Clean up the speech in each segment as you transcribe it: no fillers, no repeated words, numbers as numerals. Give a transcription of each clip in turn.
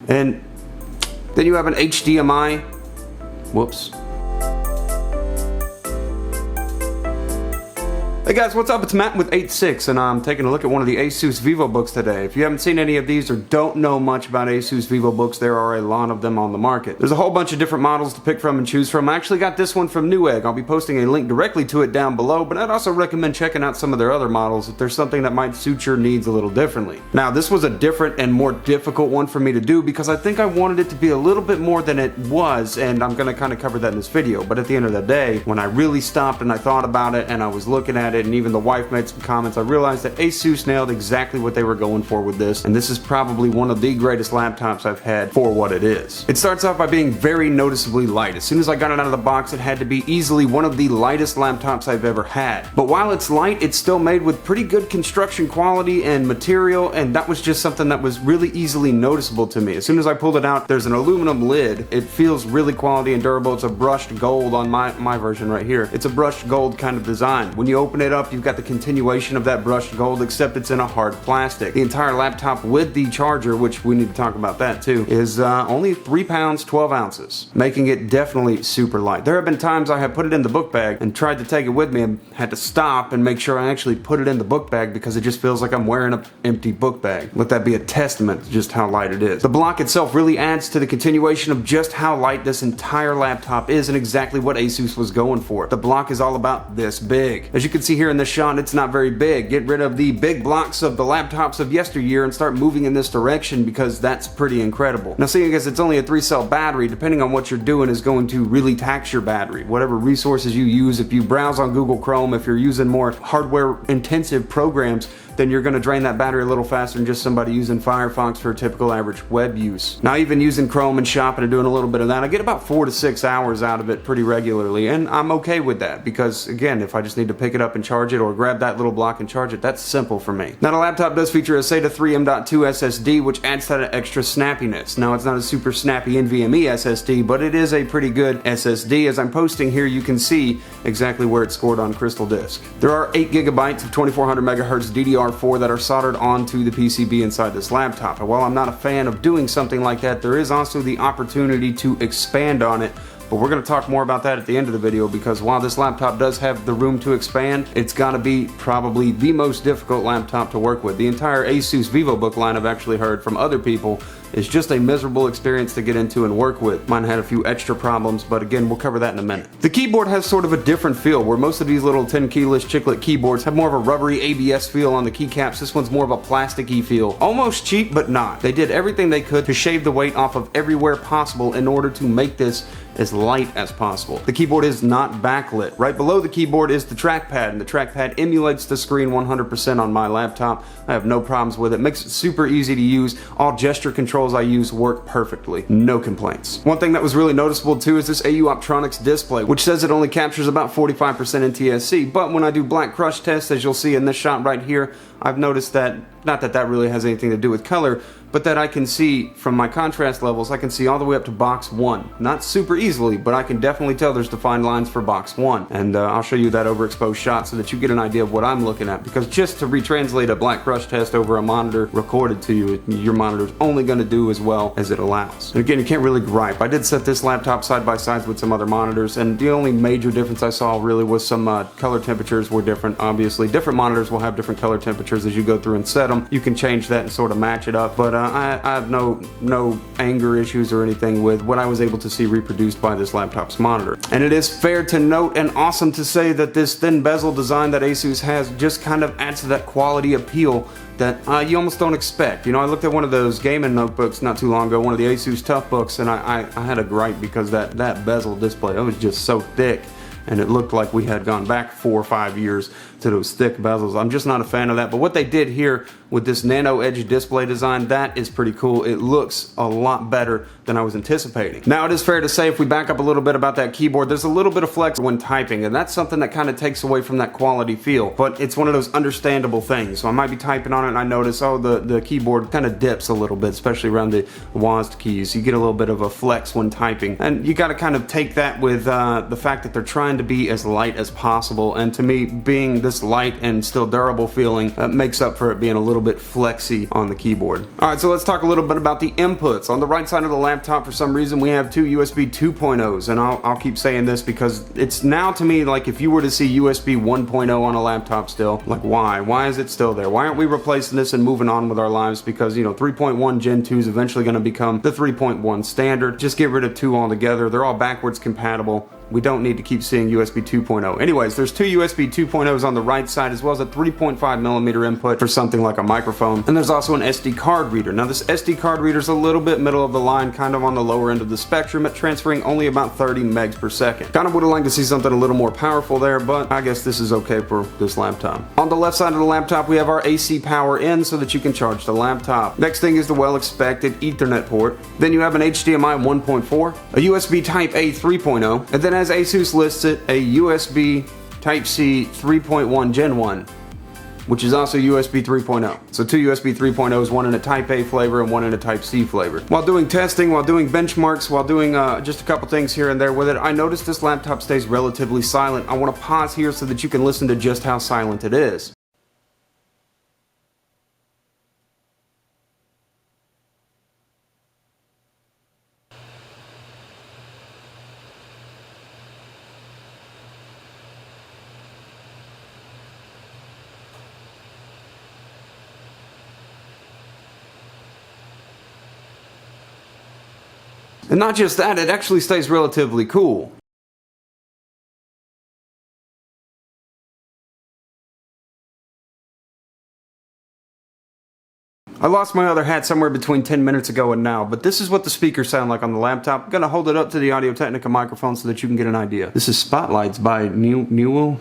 And then you have an HDMI. Whoops. Hey guys, what's up? It's Matt with 86, and I'm taking a look at one of the Asus VivoBooks today. If you haven't seen any of these or don't know much about Asus VivoBooks, there are a lot of them on the market. There's a whole bunch of different models to pick from and choose from. I actually got this one from Newegg. I'll be posting a link directly to it down below, but I'd also recommend checking out some of their other models if there's something that might suit your needs a little differently. Now, this was a different and more difficult one for me to do because I think I wanted it to be a little bit more than it was, and I'm going to kind of cover that in this video. But at the end of the day, when I really stopped and I thought about it and I was looking at it, and even the wife made some comments, I realized that Asus nailed exactly what they were going for with this, and this is probably one of the greatest laptops I've had for what it is. It starts off by being very noticeably light. As soon as I got it out of the box, it had to be easily one of the lightest laptops I've ever had. But while it's light, it's still made with pretty good construction quality and material, and that was just something that was really easily noticeable to me. As soon as I pulled it out, there's an aluminum lid. It feels really quality and durable. It's a brushed gold on my version right here. It's a brushed gold kind of design. When you open it up, you've got the continuation of that brushed gold, except it's in a hard plastic. The entire laptop with the charger, which we need to talk about that too, is only 3 pounds 12 ounces, making it definitely super light. There have been times I have put it in the book bag and tried to take it with me and had to stop and make sure I actually put it in the book bag because it just feels like I'm wearing an empty book bag. Let that be a testament to just how light it is. The block itself really adds to the continuation of just how light this entire laptop is and exactly what Asus was going for. The block is all about this big. As you can see here in this shot, it's not very big. Get rid of the big blocks of the laptops of yesteryear and start moving in this direction because that's pretty incredible. Now, seeing as it's only a 3-cell battery, depending on what you're doing is going to really tax your battery. Whatever resources you use, if you browse on Google Chrome, if you're using more hardware intensive programs, then you're going to drain that battery a little faster than just somebody using Firefox for typical average web use. Now, even using Chrome and shopping and doing a little bit of that, I get about 4 to 6 hours out of it pretty regularly, and I'm okay with that because, again, if I just need to pick it up and charge it or grab that little block and charge it, that's simple for me. Now, the laptop does feature a SATA 3 M.2 SSD, which adds that extra snappiness. Now, it's not a super snappy NVMe SSD, but it is a pretty good SSD. As I'm posting here, you can see exactly where it's scored on Crystal Disk. There are 8 gigabytes of 2400 megahertz DDR4 that are soldered onto the PCB inside this laptop. And while I'm not a fan of doing something like that, there is also the opportunity to expand on it. But we're going to talk more about that at the end of the video because while this laptop does have the room to expand, it's got to be probably the most difficult laptop to work with. The entire Asus VivoBook line, I've actually heard from other people, is just a miserable experience to get into and work with. Mine had a few extra problems, but again, we'll cover that in a minute. The keyboard has sort of a different feel, where most of these little 10 keyless chiclet keyboards have more of a rubbery ABS feel on the keycaps. This one's more of a plasticky feel. Almost cheap, but not. They did everything they could to shave the weight off of everywhere possible in order to make this as light as possible. The keyboard is not backlit. Right below the keyboard is the trackpad, and the trackpad emulates the screen 100% on my laptop. I have no problems with it. Makes it super easy to use. All gesture controls I use work perfectly. No complaints. One thing that was really noticeable too is this AU Optronics display, which says it only captures about 45% NTSC, but when I do black crush tests, as you'll see in this shot right here, I've noticed that, not that that really has anything to do with color, but that I can see from my contrast levels, I can see all the way up to box 1. Not super easily, but I can definitely tell there's defined lines for box 1. And I'll show you that overexposed shot so that you get an idea of what I'm looking at, because just to retranslate a black crush test over a monitor recorded to you, your monitor's only going to do as well as it allows. And again, you can't really gripe. I did set this laptop side by side with some other monitors, and the only major difference I saw really was some color temperatures were different. Obviously, different monitors will have different color temperatures as you go through and set them. You can change that and sort of match it up, but I have no anger issues or anything with what I was able to see reproduced by this laptop's monitor. And it is fair to note and awesome to say that this thin bezel design that Asus has just kind of adds to that quality appeal that you almost don't expect. You know, I looked at one of those gaming notebooks not too long ago, one of the Asus Toughbooks, and I had a gripe because that bezel display, it was just so thick, and it looked like we had gone back 4 or 5 years to those thick bezels. I'm just not a fan of that, but what they did here with this nano edge display design, that is pretty cool. It looks a lot better than I was anticipating. Now, it is fair to say, if we back up a little bit about that keyboard, there's a little bit of flex when typing, and that's something that kind of takes away from that quality feel, but it's one of those understandable things. So I might be typing on it and I notice, oh, the keyboard kind of dips a little bit, especially around the WASD keys. You get a little bit of a flex when typing, and you got to kind of take that with the fact that they're trying to be as light as possible, and to me, being this light and still durable feeling makes up for it being a little little bit flexy on the keyboard. Alright, so let's talk a little bit about the inputs. On the right side of the laptop, for some reason, we have two USB 2.0s, and I'll keep saying this because it's now to me like if you were to see USB 1.0 on a laptop still, like why? Why is it still there? Why aren't we replacing this and moving on with our lives? Because, you know, 3.1 Gen 2 is eventually going to become the 3.1 standard. Just get rid of 2 altogether. They're all backwards compatible. We don't need to keep seeing USB 2.0. Anyways, there's two USB 2.0s on the right side, as well as a 3.5mm input for something like a microphone. And there's also an SD card reader. Now this SD card reader is a little bit middle of the line, kind of on the lower end of the spectrum, at transferring only about 30 megs per second. Kind of would have liked to see something a little more powerful there, but I guess this is okay for this laptop. On the left side of the laptop, we have our AC power in so that you can charge the laptop. Next thing is the well-expected Ethernet port. Then you have an HDMI 1.4, a USB Type A 3.0, and then as Asus lists it, a USB Type-C 3.1 Gen 1, which is also USB 3.0. So two USB 3.0s, one in a Type A flavor and one in a Type-C flavor. While doing testing, while doing benchmarks, while doing just a couple things here and there with it, I noticed this laptop stays relatively silent. I want to pause here so that you can listen to just how silent it is. And not just that, it actually stays relatively cool. I lost my other hat somewhere between 10 minutes ago and now, but this is what the speakers sound like on the laptop. I'm gonna hold it up to the Audio-Technica microphone so that you can get an idea. This is Spotlights by Newell.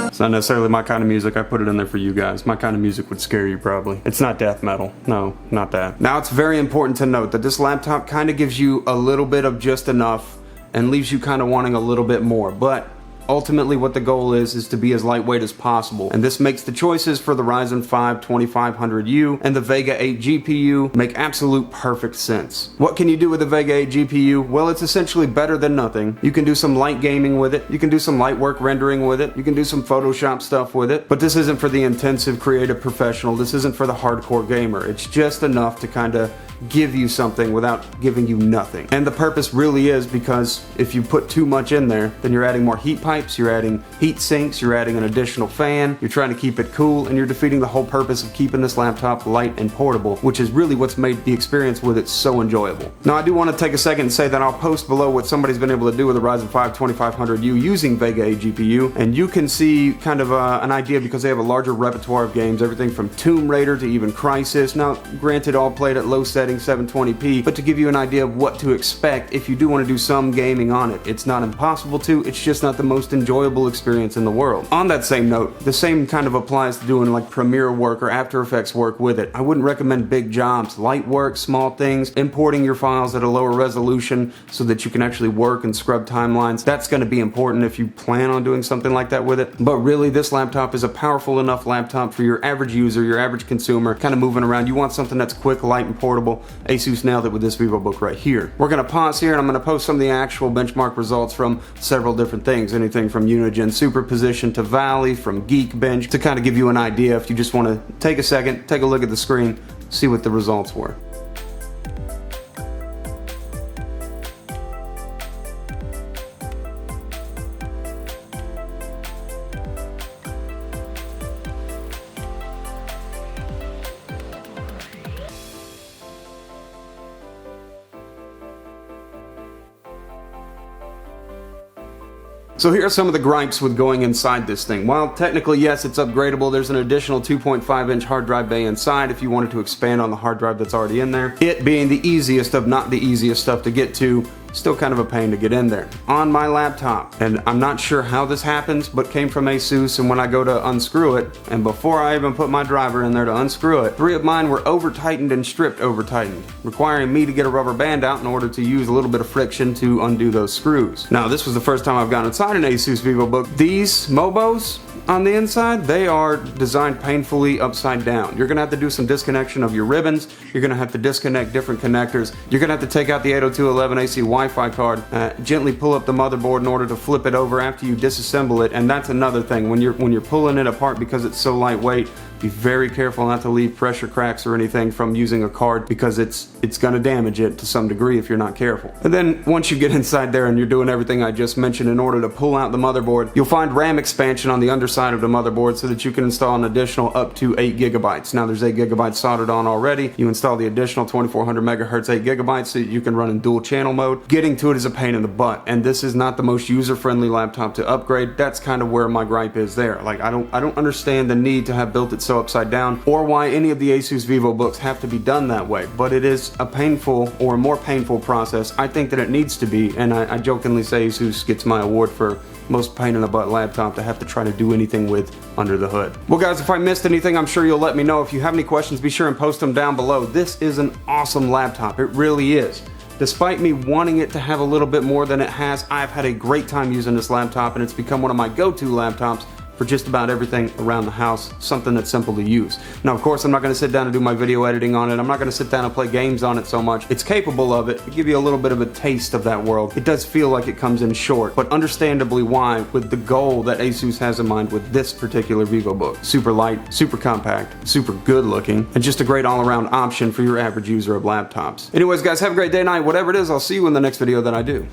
It's not necessarily my kind of music. I put it in there for you guys. My kind of music would scare you probably. It's not death metal. No, not that. Now it's very important to note that this laptop kind of gives you a little bit of just enough and leaves you kind of wanting a little bit more. But ultimately what the goal is to be as lightweight as possible. And this makes the choices for the Ryzen 5 2500U and the Vega 8 GPU make absolute perfect sense. What can you do with the Vega 8 GPU? Well, it's essentially better than nothing. You can do some light gaming with it. You can do some light work rendering with it. You can do some Photoshop stuff with it. But this isn't for the intensive creative professional. This isn't for the hardcore gamer. It's just enough to kind of give you something without giving you nothing. And the purpose really is because if you put too much in there, then you're adding more heat pipes, you're adding heat sinks, you're adding an additional fan, you're trying to keep it cool, and you're defeating the whole purpose of keeping this laptop light and portable, which is really what's made the experience with it so enjoyable. Now I do want to take a second and say that I'll post below what somebody's been able to do with the Ryzen 5 2500U using Vega 8 GPU, and you can see kind of an idea because they have a larger repertoire of games, everything from Tomb Raider to even Crysis. Now granted, all played at low settings, 720p, but to give you an idea of what to expect if you do want to do some gaming on it. It's not impossible to, it's just not the most enjoyable experience in the world. On that same note, the same kind of applies to doing like Premiere work or After Effects work with it. I wouldn't recommend big jobs. Light work, small things, importing your files at a lower resolution so that you can actually work and scrub timelines. That's going to be important if you plan on doing something like that with it. But really, this laptop is a powerful enough laptop for your average user, your average consumer, kind of moving around. You want something that's quick, light, and portable. Asus nailed it with this VivoBook right here. We're going to pause here and I'm going to post some of the actual benchmark results from several different things. Anything from Unigen Superposition to Valley, from Geekbench, to kind of give you an idea if you just want to take a second, take a look at the screen, see what the results were. So here are some of the gripes with going inside this thing. While technically, yes, it's upgradable, there's an additional 2.5-inch hard drive bay inside if you wanted to expand on the hard drive that's already in there. It being the easiest of not the easiest stuff to get to still kind of a pain to get in there. On my laptop, and I'm not sure how this happens, but came from Asus, and when I go to unscrew it, and before I even put my driver in there to unscrew it, 3 of mine were over tightened and stripped over tightened, requiring me to get a rubber band out in order to use a little bit of friction to undo those screws. Now this was the first time I've gotten inside an Asus VivoBook. These Mobos on the inside, they are designed painfully upside down. You're gonna have to do some disconnection of your ribbons. You're gonna have to disconnect different connectors. You're gonna have to take out the 802.11ac Wi-Fi card, gently pull up the motherboard in order to flip it over after you disassemble it. And that's another thing, when you're pulling it apart, because it's so lightweight, be very careful not to leave pressure cracks or anything from using a card, because it's gonna damage it to some degree if you're not careful. And then once you get inside there and you're doing everything I just mentioned in order to pull out the motherboard, you'll find RAM expansion on the underside of the motherboard so that you can install an additional up to 8 gigabytes. Now there's 8 gigabytes soldered on already. You install the additional 2400 megahertz 8 gigabytes so that you can run in dual channel mode. Getting to it is a pain in the butt, and this is not the most user-friendly laptop to upgrade. That's kind of where my gripe is there. Like, I don't understand the need to have built it so upside down, or why any of the Asus VivoBooks have to be done that way, but it is a painful, or a more painful process. I think that it needs to be, and I jokingly say Asus gets my award for most pain in the butt laptop to have to try to do anything with under the hood. Well guys, if I missed anything, I'm sure you'll let me know. If you have any questions, be sure and post them down below. This is an awesome laptop, it really is. Despite me wanting it to have a little bit more than it has, I've had a great time using this laptop, and it's become one of my go-to laptops for just about everything around the house, something that's simple to use. Now of course I'm not going to sit down and do my video editing on it, I'm not going to sit down and play games on it so much. It's capable of it, to give you a little bit of a taste of that world. It does feel like it comes in short, but understandably why, with the goal that Asus has in mind with this particular VivoBook. Super light, super compact, super good looking, and just a great all-around option for your average user of laptops. Anyways guys, have a great day, night, whatever it is. I'll see you in the next video that I do.